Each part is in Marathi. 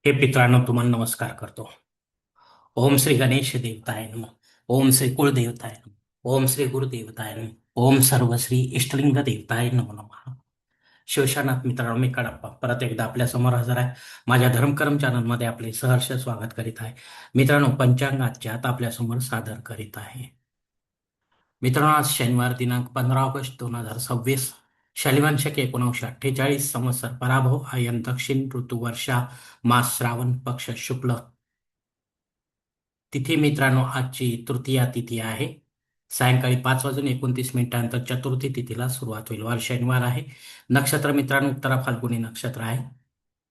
हे पितरांनो तुम्हाला नमस्कार करतो. ओम श्री गणेश देवताय नमः. ओम श्री कुलदेवताय नमः. ओम श्री गुरुदेवताय नमः. ओम सर्व श्री इष्टलिंग देवताय नमो नमः. शिवशानात मित्रांनो, मी कडप्पा परत एकदा आपल्या समोर हजर आहे. माझ्या धर्मकरम चॅनलमध्ये आपले सहर्ष स्वागत करीत आहे. मित्रांनो, पंचांगात आपल्या समोर सादर करीत आहे. मित्रांनो, आज शनिवार दिनांक 15 ऑगस्ट 2026, शालिवान शके 1948, संवत्सर पराभव, आयन दक्षिण, ऋतू वर्षा, मास श्रावण, पक्ष शुक्ल, तिथी मित्रांनो आजची तृतीया तिथी आहे. सायंकाळी 5:29 चतुर्थी तिथीला सुरुवात होईल. वार शनिवार आहे. नक्षत्र मित्रांनो उत्तरा फाल्गुनी नक्षत्र आहे.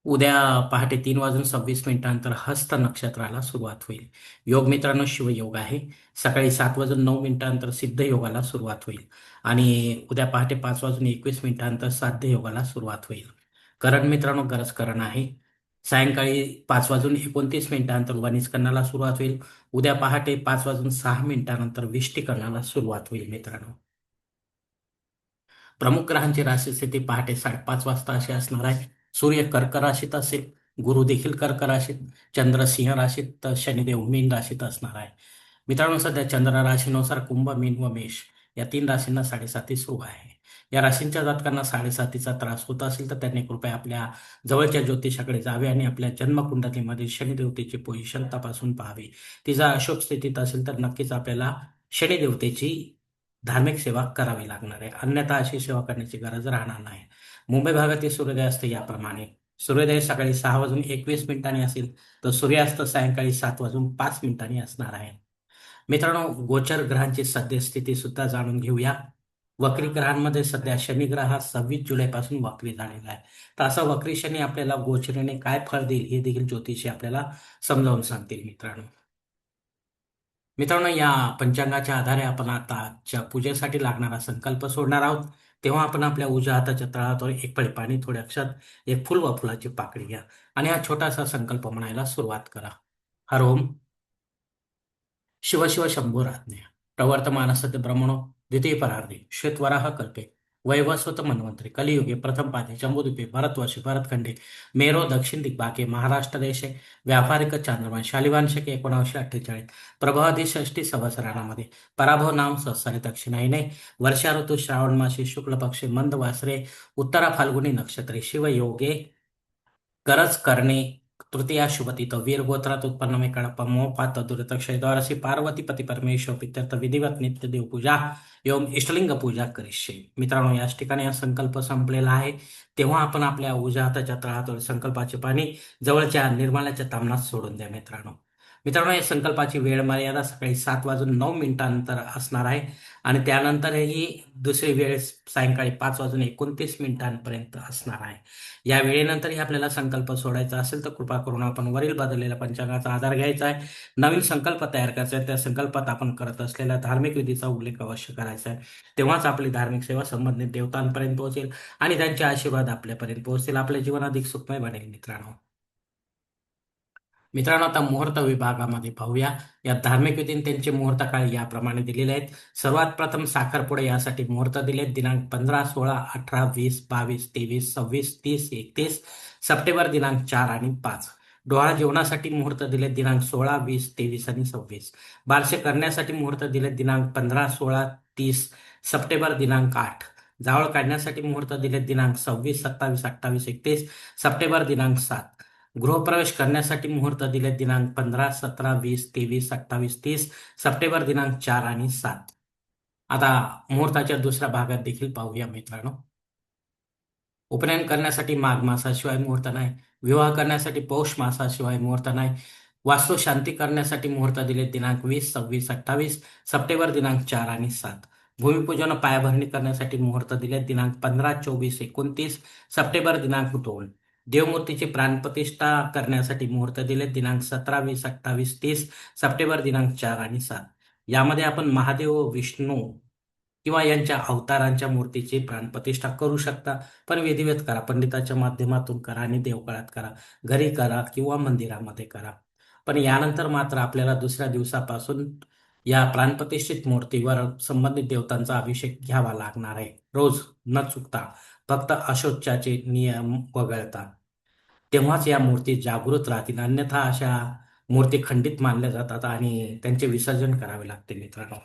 उद्या पहाटे 3:26 हस्त नक्षत्राला सुरुवात होईल. योग मित्रांनो शिवयोग आहे. सकाळी 7:09 सिद्ध योगाला सुरुवात होईल आणि उद्या पहाटे 5:21 साध्य योगाला सुरुवात होईल. करण मित्रांनो गरज करण आहे. सायंकाळी 5:29 वनिस्कंदाला सुरुवात होईल. उद्या पहाटे 5:06 विष्टिकरणाला सुरुवात होईल. मित्रांनो, प्रमुख ग्रहांची राशी स्थिती पहाटे 5:30 वाजता अशी असणार आहे. सूर्य कर्क राशीत असेल, गुरु देखील कर्क राशीत, चंद्र सिंह राशीत, तर शनिदेव मीन राशीत असणार आहे. मित्रांनो, सध्या चंद्र राशीनुसार कुंभ, मीन व मेष या 3 राशींना साडेसाती सुरू आहे. या राशींच्या जातकांना साडेसातीचा त्रास होत असेल तर त्यांनी कृपया आपल्या जवळच्या ज्योतिषाकडे जावे आणि आपल्या जन्मकुंडलीमध्ये शनिदेवतेची पोझिशन तपासून पाहावी. ती जर अशुभ स्थितीत असेल तर नक्कीच आपल्याला शनिदेवतेची धार्मिक सेवा करावी लागणार आहे. अन्यथा अशी सेवा करण्याची गरज राहणार नाही. मुंबई भागातील सूर्योदय असते याप्रमाणे: सूर्योदय सकाळी 6:21 असेल तर सूर्यास्त सायंकाळी 7:05 असणार आहे. मित्रांनो, गोचर ग्रहांची सद्यस्थिती सुद्धा जाणून घेऊया. वक्री ग्रहांमध्ये सध्या शनी ग्रह हा 26 जुलैपासून वक्री झालेला आहे. तर असा वक्री शनी आपल्याला गोचरीने काय फळ देईल हे देखील ज्योतिषी आपल्याला समजावून सांगतील. मित्रांनो, या पंचांगाच्या आधारे आपण आता आजच्या पूजेसाठी लागणारा संकल्प सोडणार आहोत. तेव्हा आपण आपल्या उजव्या हाताच्या तळहातावर एक पळी पाणी, थोडे अक्षत, एक फुल व फुलाची पाकळी घ्या आणि हा छोटासा संकल्प म्हणायला सुरुवात करा. हर ओम शिव शिव शंभोराज्ञ प्रवर्तमानस्य ब्रह्मणो द्वितीय परार्धे श्वेतवराह कल्पे वैवस्वत मन्वंतरे कलियुगे प्रथम पादे जम्बूद्वीपे भरतवर्षे भरतखंडे मेरो दक्षिण दिग्भागे महाराष्ट्र देशे व्यापारिक चांद्रमान शालिवान शके 1948 प्रभादी षष्टी संवत्सरामध्ये पराभव नाम संवत्सरे दक्षिणायने वर्षा ऋतू श्रावण मासी शुक्ल पक्षे मंद वासरे उत्तरा फाल्गुनी नक्षत्रे शिवयोगे गरज करणे तृतीया शुभतिथ वीर गोत्रात उत्पन्न में कळप्पा मोपात दुरित क्षयद्वारसी पार्वती पती परमेश्वर पित्यर्थ विधिवत नित्य देवपूजा एवं इष्टलिंग पूजा करिष्ये. मित्रांनो, याच ठिकाणी हा संकल्प संपलेला आहे. तेव्हा आपण आपल्या उजव्या हाताच्या तळहातावर संकल्पाचे पाणी जवळच्या निर्माल्याच्या तामणात सोडून द्या. मित्रांनो, या संकल्पाची वेळ मर्यादा सकाळी 7:09 असणार आहे आणि त्यानंतरही दुसरी वेळ सायंकाळी 5:29 असणार आहे. या वेळेनंतरही आपल्याला संकल्प सोडायचा असेल तर कृपा करून आपण वरील बदललेल्या पंचांगाचा आधार घ्यायचा आहे. नवीन संकल्प तयार करायचा आहे. त्या संकल्पात आपण करत असलेल्या धार्मिक विधीचा उल्लेख अवश्य करायचा आहे. तेव्हाच आपली धार्मिक सेवा संबंधित देवतांपर्यंत पोहोचेल आणि त्यांचे आशीर्वाद आपल्यापर्यंत पोहोचतील. आपले जीवन अधिक सुखमय बनेल. मित्रांनो, आता मुहूर्त विभागामध्ये पाहूया. या धार्मिक विधीने त्यांचे मुहूर्त काळ याप्रमाणे दिलेले आहेत. सर्वात प्रथम साखरपुडा यासाठी मुहूर्त दिलेत दिनांक 15, 16, 18, 20, 22, 23, 26, 30, 31 सप्टेंबर दिनांक 4 आणि 5. डोहाळ जेवणासाठी मुहूर्त दिलेत दिनांक 16, 20, 23 आणि 26. बारसे करण्यासाठी मुहूर्त दिलेत दिनांक 15, 16, 30 सप्टेंबर दिनांक 8. जावळ काढण्यासाठी मुहूर्त दिलेत दिनांक 26, 27, 28, 31 सप्टेंबर दिनांक 7. गृहप्रवेश करण्यासाठी मुहूर्त दिलेत दिनांक 15, 17, 20, 23, 28, 30 सप्टेंबर दिनांक 4 आणि 7. आता मुहूर्ताच्या दुसऱ्या भागात देखील पाहूया. मित्रांनो, उपनयन करण्यासाठी माघ मासाशिवाय मुहूर्त नाही. विवाह करण्यासाठी पौष मासाशिवाय मुहूर्त नाही. वास्तू शांती करण्यासाठी मुहूर्त दिलेत दिनांक 20, 26, 28 सप्टेंबर दिनांक 4 आणि 7. भूमिपूजन पायाभरणी करण्यासाठी मुहूर्त दिलेत दिनांक 15, 24, 29 सप्टेंबर दिनांक 2. देवमूर्तीची प्राणप्रतिष्ठा करण्यासाठी मुहूर्त दिलेत दिनांक 17, 20, 28, 30 सप्टेंबर दिनांक 4 आणि 7. यामध्ये आपण महादेव, विष्णू किंवा यांच्या अवतारांच्या मूर्तीची प्राणप्रतिष्ठा करू शकता. पण विधिवत करा, पंडिताच्या माध्यमातून करा आणि देवळात करा, घरी करा किंवा मंदिरामध्ये करा. पण यानंतर मात्र आपल्याला दुसऱ्या दिवसापासून या प्राणप्रतिष्ठित मूर्तीवर संबंधित देवतांचा अभिषेक घ्यावा लागणार आहे, रोज न चुकता, फक्त अशौचाचे नियम वगळता. तेव्हाच या मूर्ती जागृत राहतील, अन्यथा अशा मूर्ती खंडित मानल्या जातात आणि त्यांचे विसर्जन करावे लागते मित्रांनो.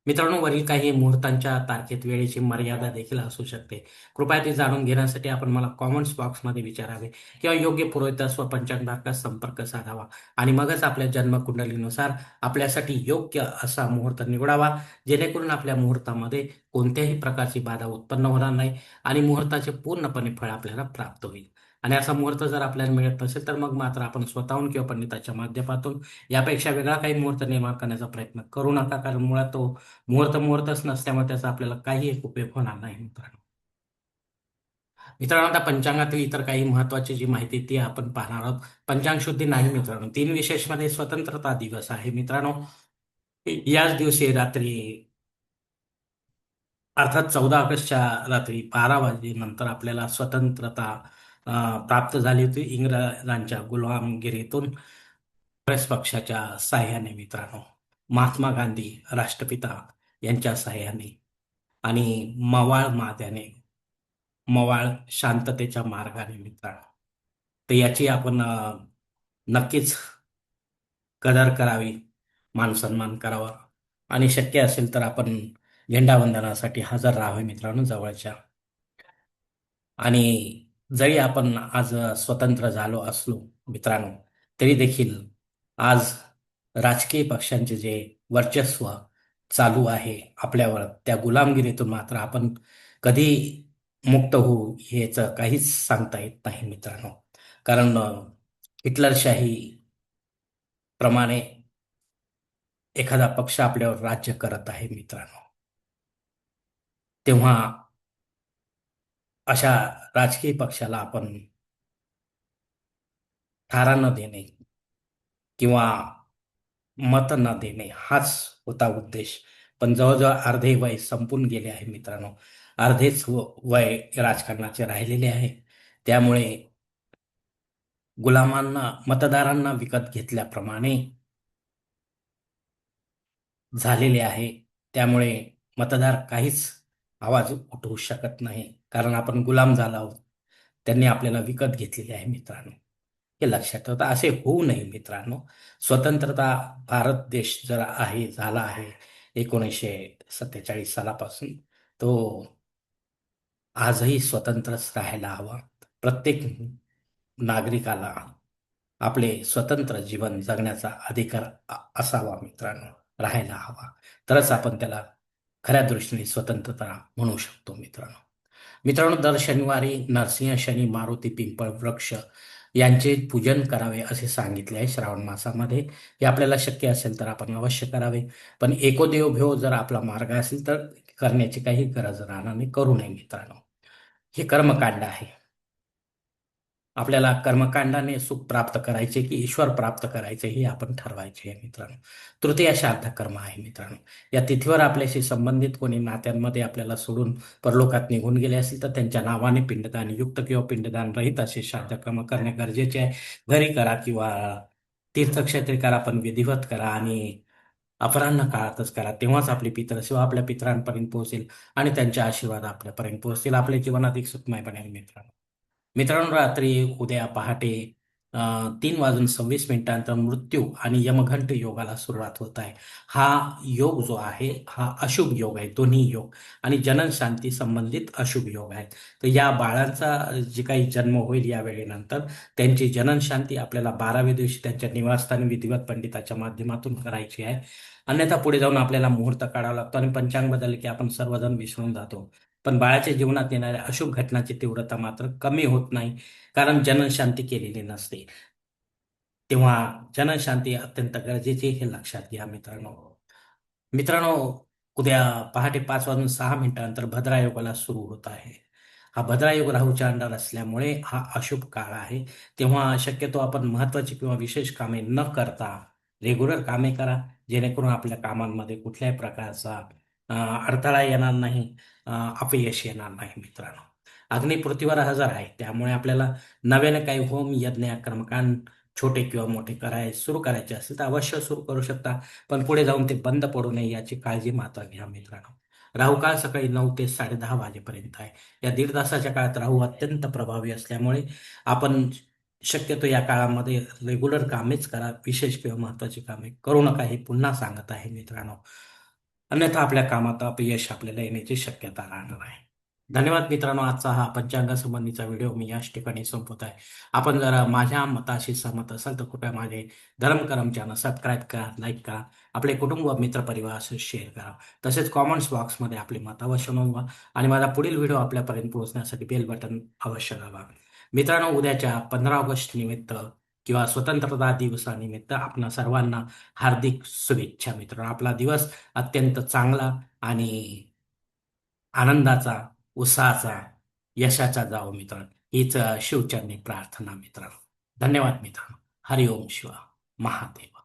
मित्रांनो, वरील काही मुहूर्तांच्या तारखेत वेळेची मर्यादा देखील असू शकते. कृपया ते जाणून घेण्यासाठी आपण मला कॉमेंट्स बॉक्समध्ये विचारावे किंवा योग्य पुरोहितास व पंचांगास संपर्क साधावा आणि मगच आपल्या जन्मकुंडलीनुसार आपल्यासाठी योग्य असा मुहूर्त निवडावा, जेणेकरून आपल्या मुहूर्तामध्ये कोणत्याही प्रकारची बाधा उत्पन्न होणार नाही आणि मुहूर्ताचे पूर्णपणे फळ आपल्याला प्राप्त होईल. आणि असा मुहूर्त जर आपल्याला मिळत नसेल तर मग मात्र आपण स्वतःहून किंवा पंडिताच्या माध्यमातून यापेक्षा वेगळा काही मुहूर्त निर्माण करण्याचा प्रयत्न करू नका, कारण मुळात तो मुहूर्तच नसल्यामुळे त्याचा आपल्याला काही एक उपयोग होणार नाही मित्रांनो. मित्रांनो, आता पंचांगातील इतर काही महत्वाची जी माहिती ती आपण पाहणार आहोत. पंचांग शुद्धी नाही मित्रांनो. 3 विशेषमध्ये स्वतंत्रता दिवस आहे मित्रांनो. याच दिवशी रात्री अर्थात 14 ऑगस्टच्या रात्री 12 वाजेनंतर आपल्याला स्वतंत्रता प्राप्त झाली होती इंग्रजांच्या गुलामगिरीतून. काँग्रेस पक्षाच्या साह्याने मित्रांनो, महात्मा गांधी राष्ट्रपिता यांच्या साह्याने आणि मवाळ मात्याने, मवाळ शांततेच्या मार्गाने मित्रांनो. तर याची आपण नक्कीच कदर करावी, मानसन्मान करावा आणि शक्य असेल तर आपण झेंडावंदनासाठी हजर राहावे मित्रांनो जवळच्या. आणि जरी आपण आज स्वतंत्र झालो असलो मित्रांनो, तरी देखील आज राजकीय पक्षांचे जे वर्चस्व चालू आहे आपल्यावर, त्या गुलामगिरीतून मात्र आपण कधी मुक्त होऊ याचं काहीच सांगता येत नाही मित्रांनो. कारण हिटलरशाही प्रमाणे एखादा पक्ष आपल्यावर राज्य करत आहे मित्रांनो. तेव्हा अशा राजकीय पक्षाला आपण थारा न देणे किंवा मत न देणे हाच होता उद्देश. पण जवळजवळ अर्धे वय संपून गेले आहे मित्रांनो. अर्धेच वय राजकारणाचे राहिलेले आहे. त्यामुळे गुलामांना, मतदारांना विकत घेतल्याप्रमाणे झालेले आहे. त्यामुळे मतदार काहीच आवाज उठवू शकत नाही, कारण आपण गुलाम झालो आहोत. त्यांनी आपल्याला विकत घेतलेले आहे मित्रांनो. हे लक्षात ठेवता असे होऊ नये मित्रांनो. स्वतंत्रता भारत देश जर आहे, झाला आहे 1947 सालापासून, तो आजही स्वतंत्रच राहायला हवा. प्रत्येक नागरिकाला आपले स्वतंत्र जीवन जगण्याचा अधिकार असावा मित्रांनो, राहायला हवा. तरच आपण त्याला खऱ्या दृष्टीने स्वतंत्रता म्हणू शकतो मित्रांनो. मित्रांनो, दर शनिवारी नरसिंह, शनी, मारुती, पिंपळ, वृक्ष यांचे पूजन करावे असे सांगितले आहे श्रावण मासामध्ये. हे आपल्याला शक्य असेल तर आपण अवश्य करावे. पण एकोदेव भव जर आपला मार्ग असेल तर करण्याची काही गरज राहणार नाही, करू नये मित्रांनो. हे कर्मकांड आहे. आपल्याला कर्मकांडाने सुख प्राप्त करायचे की ईश्वर प्राप्त करायचे हे आपण ठरवायचे आहे मित्रांनो. तृतीया श्राद्ध कर्म आहे मित्रांनो. या तिथीवर आपल्याशी संबंधित कोणी नात्यांमध्ये आपल्याला सोडून परलोकात निघून गेले असेल तर त्यांच्या नावाने पिंडदान युक्त किंवा पिंडदान रहित असे श्राद्ध कर्म करणे गरजेचे आहे. घरी करा किंवा तीर्थक्षेत्री करा, पण विधिवत करा आणि अपराह्न काळातच करा. तेव्हाच आपली पितरसेवा आपल्या पितरांपर्यंत पोहोचेल आणि त्यांचे आशीर्वाद आपल्यापर्यंत पोहोचतील. आपले जीवन अधिक सुखमय बनेल मित्रांनो. मित्रांनो, रात्री उद्या पहाटे 3:26 मृत्यू आणि यमघंट योगाला सुरुवात होत आहे. हा योग जो आहे हा अशुभ योग आहे. दोन्ही योग आणि जनन शांती संबंधित अशुभ योग आहेत. तर या बाळांचा जे काही जन्म होईल या वेळेनंतर त्यांची जनन शांती आपल्याला 12व्या दिवशी त्यांच्या निवासस्थानी विधिवत पंडिताच्या माध्यमातून करायची आहे. अन्यथा पुढे जाऊन आपल्याला मुहूर्त काढावा लागतो आणि पंचांग बदलले की आपण सर्वजण विसरून जातो. पण बाळाच्या जीवनात येणाऱ्या अशुभ घटनाची तीव्रता मात्र कमी होत नाही, कारण जननशांती केलेली नसते. तेव्हा जननशांती अत्यंत गरजेची हे लक्षात घ्या मित्रांनो. मित्रांनो, उद्या पहाटे 5:06 भद्रा योगाला सुरू होत आहे. हा भद्रा योग राहूच्या अंडर असल्यामुळे हा अशुभ काळ आहे. तेव्हा शक्यतो आपण महत्वाची किंवा विशेष कामे न करता रेग्युलर कामे करा, जेणेकरून आपल्या कामांमध्ये कुठल्याही प्रकारचा अ, अडथळा येणार नाही, अ, अपयश येणार नाही मित्रांनो. अग्नी पृथ्वीवर हजर आहे, त्यामुळे आपल्याला नव्याने काही होम, यज्ञ, कर्मकांड छोटे किंवा मोठे सुरू करायचे असेल तर अवश्य सुरू करू शकता. पण पुढे जाऊन ते बंद पडू नये याची काळजी मात्र घ्या मित्रांनो. राहू काळ सकाळी 9 ते 10:30 वाजेपर्यंत आहे. या दीड तासाच्या काळात राहू अत्यंत प्रभावी असल्यामुळे आपण शक्यतो या काळामध्ये रेग्युलर कामेच करा. विशेष किंवा महत्त्वाची कामे करू नका हे पुन्हा सांगत आहे मित्रांनो. अन्यथा आपल्या कामात अपयश आपल्याला येण्याची शक्यता राहणार आहे. धन्यवाद मित्रांनो. आजचा हा पंचांगासंबंधीचा व्हिडिओ मी याच ठिकाणी संपवत आहे. आपण जर माझ्या मताशी सहमत असाल तर कृपया माझे धर्म करम चॅनल सबस्क्राईब करा, लाईक करा, आपले कुटुंब मित्रपरिवाराशी शेअर करा. तसेच कॉमेंट्स बॉक्समध्ये आपली मत अवश्य नोंदवा आणि माझा पुढील व्हिडिओ आपल्यापर्यंत पोहोचण्यासाठी बेल बटन अवश्य दाबा. मित्रांनो, उद्याच्या 15 ऑगस्ट निमित्त किंवा स्वतंत्रता दिवसानिमित्त आपणा सर्वांना हार्दिक शुभेच्छा मित्रांनो. आपला दिवस अत्यंत चांगला आणि आनंदाचा, उत्साहाचा, यशाचा जावो मित्रांनो. हीच शिवचरणी प्रार्थना मित्रांनो. धन्यवाद मित्रांनो. हरिओम शिवा महादेव.